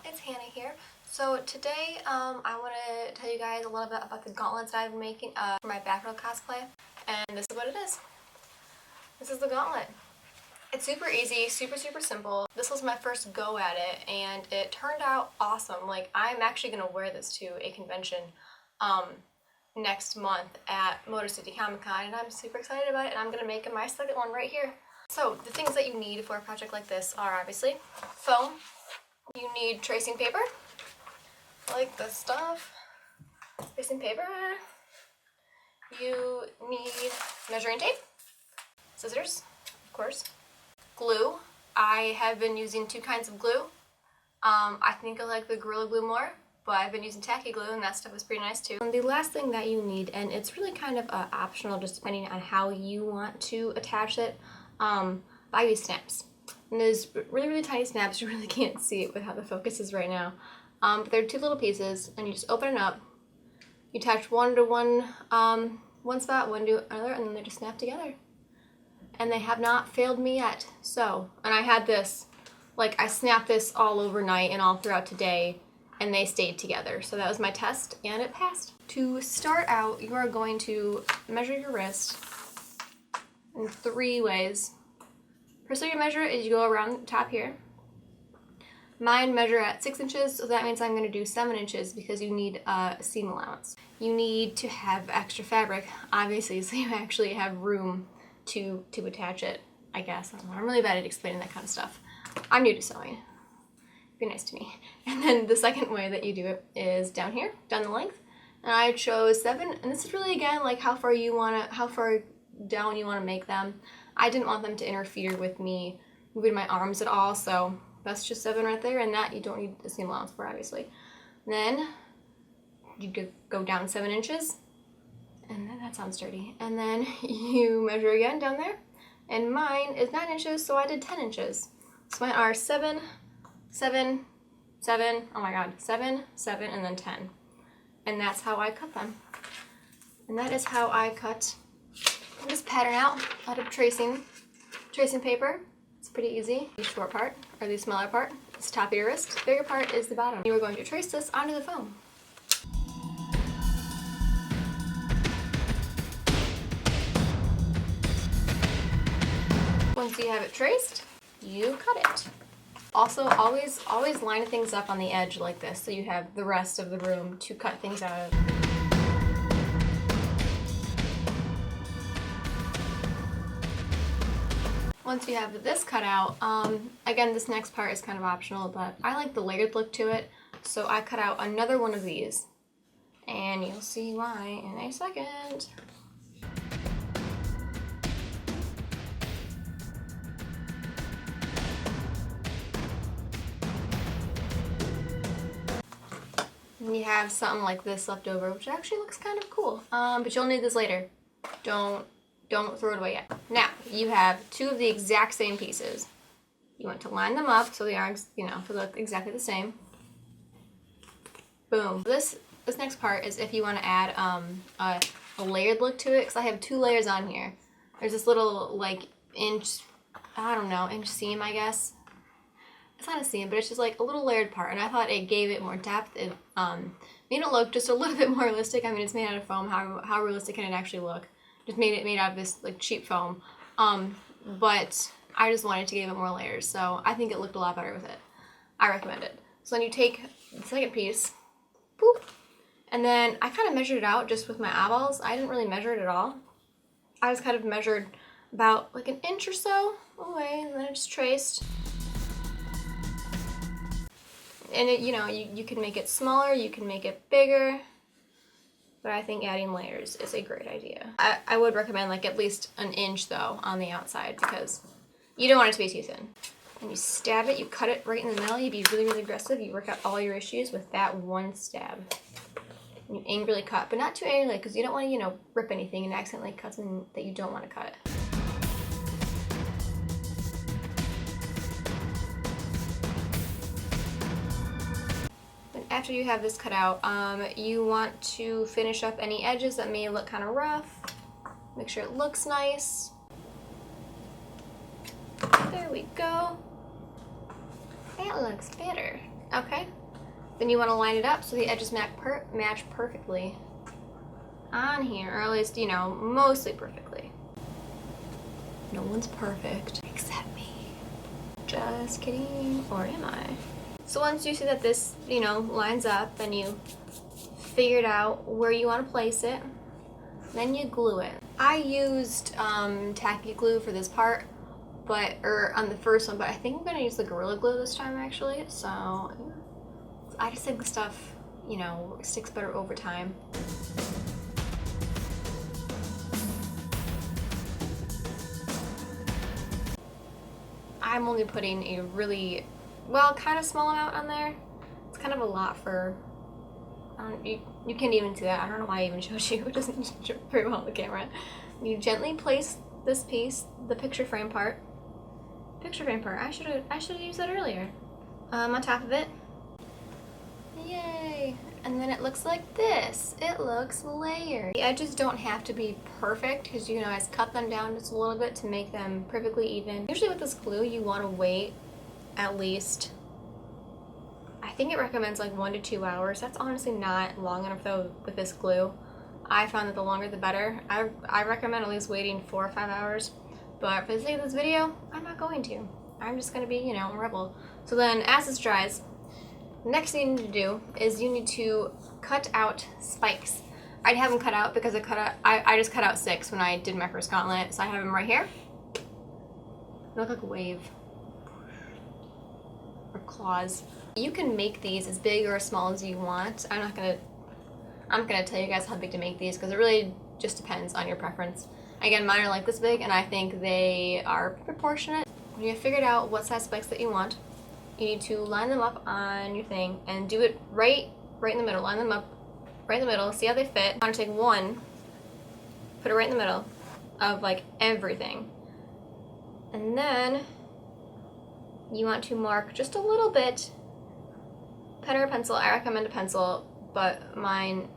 it's Hannah here. So today I want to tell you guys a little bit about the gauntlets that I've been making for my Batgirl cosplay, and this is what it is. This is the gauntlet. It's super easy, super simple. This was my first go at it and it turned out awesome. Like, I'm actually going to wear this to a convention next month at Motor City Comic Con, and I'm super excited about it, and I'm going to make my second one right here. So the things that you need for a project like this are obviously foam. You need tracing paper, like this stuff, tracing paper. You need measuring tape, scissors, of course, glue. I have been using two kinds of glue. I think I like the Gorilla Glue more, but I've been using tacky glue and that stuff is pretty nice too. And the last thing that you need, and it's really kind of optional just depending on how you want to attach it, I use snaps. And there's really tiny snaps. You really can't see it with how the focus is right now. But they're two little pieces, and you just open it up. You attach one to one spot, one to another, and then they just snap together. And they have not failed me yet. So, and I had this, like, I snapped this all overnight and all throughout today, and they stayed together. So that was my test, and it passed. To start out, you are going to measure your wrist in 3 ways. First way you measure it is you go around the top here. Mine measure at 6 inches, so that means I'm going to do 7 inches because you need a seam allowance. You need to have extra fabric, obviously, so you actually have room to attach it, I guess. I don't know. I'm really bad at explaining that kind of stuff. I'm new to sewing. Be nice to me. And then the second way that you do it is down here, down the length. And I chose 7, and this is really, again, like how far down you want to make them. I didn't want them to interfere with me moving my arms at all, so that's just 7 right there, and that you don't need the seam allowance for, obviously. Then you go down 7 inches, and then that sounds dirty. And then you measure again down there, and mine is 9 inches, so I did 10 inches. So mine are 7, 7, 7, oh my god, 7, 7, and then 10. And that's how I cut them. And that is how I cut this pattern out of tracing paper. It's pretty easy. The short part, or the smaller part, is the top of your wrist. The bigger part is the bottom. You are going to trace this onto the foam. Once you have it traced, you cut it. Also, always line things up on the edge like this so you have the rest of the room to cut things out of. Once you have this cut out, again, this next part is kind of optional, but I like the layered look to it, so I cut out another one of these, and you'll see why in a second. And you have something like this left over, which actually looks kind of cool, but you'll need this later. Don't throw it away yet. Now, you have 2 of the exact same pieces. You want to line them up so they are, to look exactly the same. Boom. This next part is if you want to add a layered look to it, because I have 2 layers on here. There's this little, like, inch seam, I guess. It's not a seam, but it's just like a little layered part, and I thought it gave it more depth. It made it look just a little bit more realistic. I mean, it's made out of foam. How realistic can it actually look? Just made out of this like cheap foam, but I just wanted to give it more layers, so I think it looked a lot better with it. I recommend it. So then you take the second piece, boop, and then I kind of measured it out just with my eyeballs. I didn't really measure it at all. I just kind of measured about like an inch or so away, and then I just traced. And it, you can make it smaller, you can make it bigger. But I think adding layers is a great idea. I would recommend like at least an inch though on the outside because you don't want it to be too thin. And you stab it, you cut it right in the middle, you be really aggressive, you work out all your issues with that one stab. And you angrily cut, but not too angrily because you don't want to, rip anything and accidentally cut something that you don't want to cut. After you have this cut out, you want to finish up any edges that may look kind of rough. Make sure it looks nice. There we go. That looks better. Okay. Then you want to line it up so the edges match perfectly on here, or at least, you know, mostly perfectly. No one's perfect except me. Just kidding. Or am I? So once you see that this, you know, lines up, then you figured out where you want to place it, then you glue it. I used tacky glue for this part, or on the first one, but I think I'm gonna use the Gorilla Glue this time actually. So I just think the stuff, you know, sticks better over time. I'm only putting a really, well, kind of small amount on there. It's kind of a lot for, you can't even see that. I don't know why I even showed you. It doesn't show very well on the camera. You gently place this piece, the picture frame part. I should have used that earlier. On top of it. Yay! And then it looks like this. It looks layered. The edges don't have to be perfect because you can always cut them down just a little bit to make them perfectly even. Usually with this glue, you want to wait at least, I think it recommends like 1 to 2 hours. That's honestly not long enough though with this glue. I found that the longer the better. I recommend at least waiting 4 or 5 hours. But for the sake of this video, I'm not going to. I'm just going to be, you know, a rebel. So then as this dries, next thing you need to do is you need to cut out spikes. I have them cut out because I just cut out 6 when I did my first gauntlet. So I have them right here. They look like a wave. Or claws. You can make these as big or as small as you want. I'm not gonna tell you guys how big to make these because it really just depends on your preference. Again, mine are like this big and I think they are proportionate. When you have figured out what size spikes that you want, you need to line them up on your thing and do it right in the middle. Line them up right in the middle, see how they fit. You want to take one, put it right in the middle of like everything. And then you want to mark just a little bit. Pen or a pencil, I recommend a pencil, but mine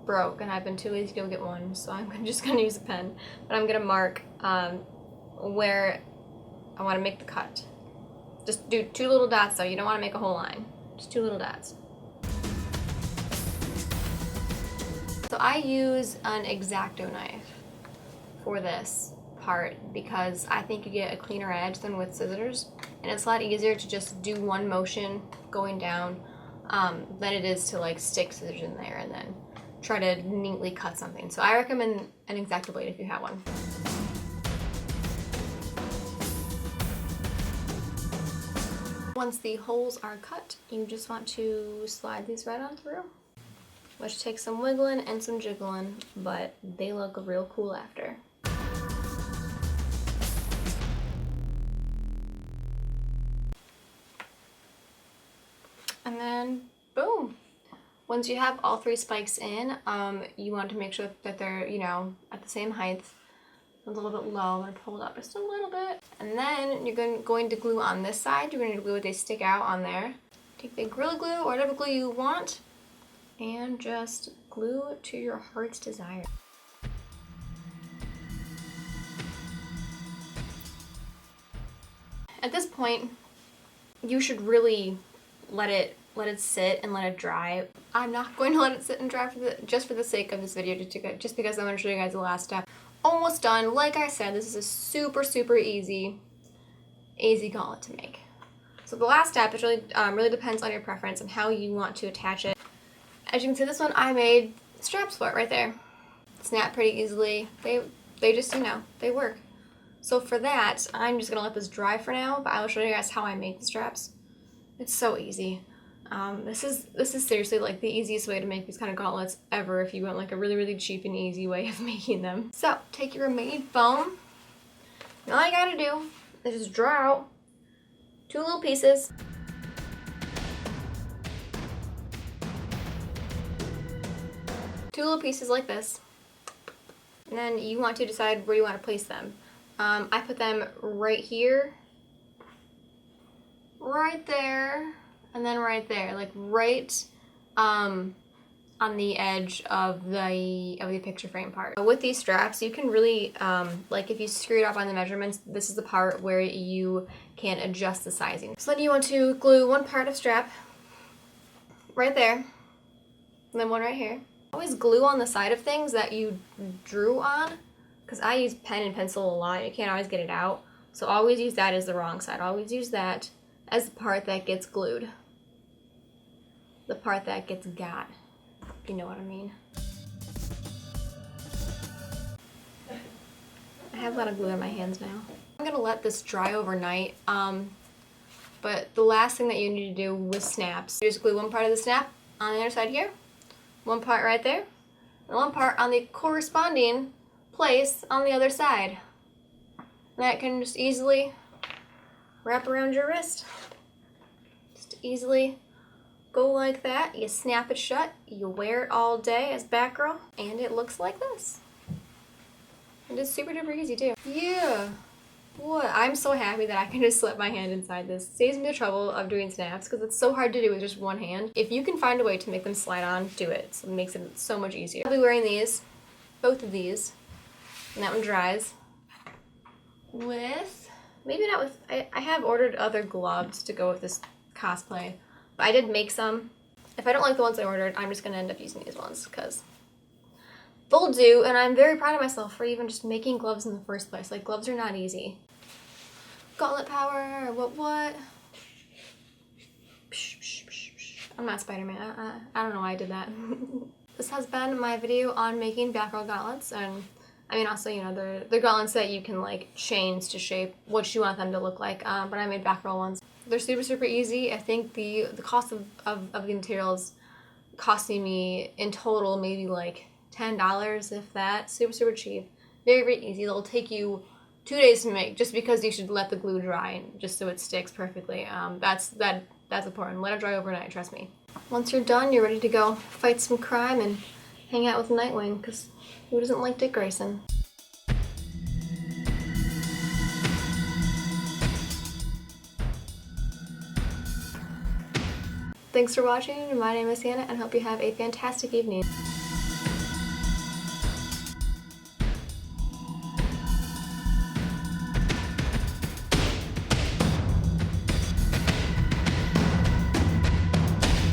broke and I've been too lazy to go get one, so I'm just gonna use a pen. But I'm gonna mark where I want to make the cut. Just do 2 little dots though, you don't want to make a whole line. Just 2 little dots. So I use an X-Acto knife for this part because I think you get a cleaner edge than with scissors, and it's a lot easier to just do one motion going down than it is to like stick scissors in there and then try to neatly cut something. So I recommend an X-Acto blade if you have one. Once the holes are cut, you just want to slide these right on through, which takes some wiggling and some jiggling, but they look real cool after. And then, boom! Once you have all 3 spikes in, you want to make sure that they're, you know, at the same height. A little bit low, I'm going to pull it up just a little bit. And then you're going to glue on this side. You're going to glue it, they stick out on there. Take the Gorilla Glue or whatever glue you want and just glue it to your heart's desire. At this point, you should really let it sit and let it dry. I'm not going to let it sit and dry just for the sake of this video, just because I'm going to show you guys the last step. Almost done. Like I said, this is a super easy gauntlet to make. So the last step, it really depends on your preference and how you want to attach it. As you can see, this one I made straps for it right there. Snap pretty easily. They just, you know, they work. So for that, I'm just gonna let this dry for now, but I will show you guys how I make the straps. It's so easy. This is seriously like the easiest way to make these kind of gauntlets ever if you want like a really cheap and easy way of making them. So take your remaining foam, and all you gotta do is just draw out 2 little pieces. Two little pieces like this. And then you want to decide where you want to place them. I put them right here, right there, and then right there, like right on the edge of the picture frame part. With these straps, you can really, like if you screwed up on the measurements, this is the part where you can adjust the sizing. So then you want to glue one part of strap right there, and then one right here. Always glue on the side of things that you drew on, because I use pen and pencil a lot. You can't always get it out. So always use that as the wrong side. Always use that as the part that gets glued. The part that gets got, if you know what I mean. I have a lot of glue on my hands now. I'm gonna let this dry overnight, but the last thing that you need to do with snaps, you just glue one part of the snap on the other side here, one part right there, and one part on the corresponding place on the other side. And that can just easily wrap around your wrist. Just easily go like that. You snap it shut, you wear it all day as Batgirl, and it looks like this. It is super duper easy too. Yeah. What? I'm so happy that I can just slip my hand inside this. Saves me the trouble of doing snaps because it's so hard to do with just one hand. If you can find a way to make them slide on, do it. So it makes it so much easier. I'll be wearing these, both of these, and that one dries. With, maybe not with, I have ordered other gloves to go with this cosplay. But I did make some. If I don't like the ones I ordered, I'm just gonna end up using these ones because they'll do, and I'm very proud of myself for even just making gloves in the first place. Like, gloves are not easy. Gauntlet power, what? I'm not Spider-Man. I don't know why I did that. This has been my video on making Batgirl gauntlets, and I mean also, you know, they're gauntlets that you can like change to shape what you want them to look like, but I made Batgirl ones. They're super, super easy. I think the cost of the materials costing me in total maybe like $10, if that. Super, super cheap. Very, very easy. They'll take you 2 days to make, just because you should let the glue dry, just so it sticks perfectly. That's important. Let it dry overnight, trust me. Once you're done, you're ready to go fight some crime and hang out with Nightwing, because who doesn't like Dick Grayson? Thanks for watching. My name is Hannah, and hope you have a fantastic evening.